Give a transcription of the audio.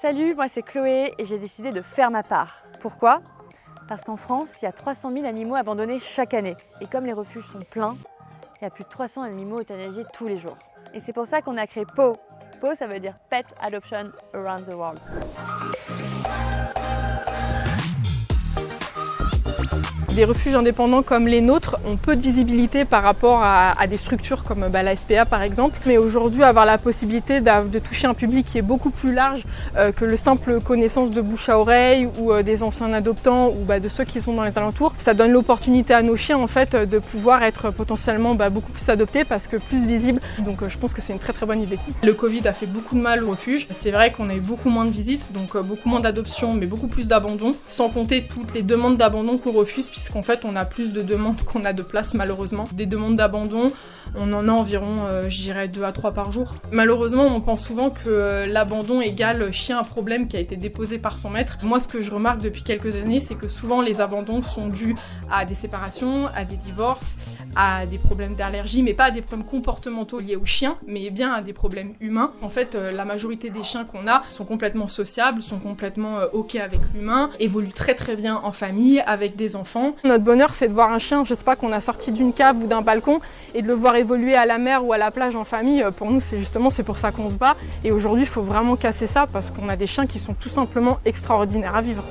Salut, moi c'est Chloé et j'ai décidé de faire ma part. Pourquoi? Parce qu'en France, il y a 300 000 animaux abandonnés chaque année. Et comme les refuges sont pleins, il y a plus de 300 animaux euthanasiés tous les jours. Et c'est pour ça qu'on a créé PAW. PAW, ça veut dire Pet Adoption Around the World. Des refuges indépendants comme les nôtres ont peu de visibilité par rapport à des structures comme la SPA par exemple. Mais aujourd'hui, avoir la possibilité de toucher un public qui est beaucoup plus large que le simple connaissance de bouche à oreille ou des anciens adoptants ou de ceux qui sont dans les alentours, ça donne l'opportunité à nos chiens en fait de pouvoir être potentiellement beaucoup plus adoptés parce que plus visibles. Donc je pense que c'est une très bonne idée. Le Covid a fait beaucoup de mal au refuge. C'est vrai qu'on a eu beaucoup moins de visites, donc beaucoup moins d'adoptions, mais beaucoup plus d'abandons, sans compter toutes les demandes d'abandon qu'on refuse, puisqu'en fait on a plus de demandes qu'on a de places malheureusement. Des demandes d'abandon, on en a environ, je dirais 2 à 3 par jour. Malheureusement, on pense souvent que l'abandon égale chien à problème qui a été déposé par son maître. Moi, ce que je remarque depuis quelques années, c'est que souvent les abandons sont dus à des séparations, à des divorces, à des problèmes d'allergie, mais pas à des problèmes comportementaux liés aux chiens, mais bien à des problèmes humains. En fait, la majorité des chiens qu'on a sont complètement sociables, sont complètement ok avec l'humain, évoluent très bien en famille, avec des enfants. Notre bonheur, c'est de voir un chien, je sais pas, qu'on a sorti d'une cave ou d'un balcon, et de le voir évoluer à la mer ou à la plage en famille. Pour nous, c'est pour ça qu'on se bat. Et aujourd'hui, il faut vraiment casser ça, parce qu'on a des chiens qui sont tout simplement extraordinaires à vivre.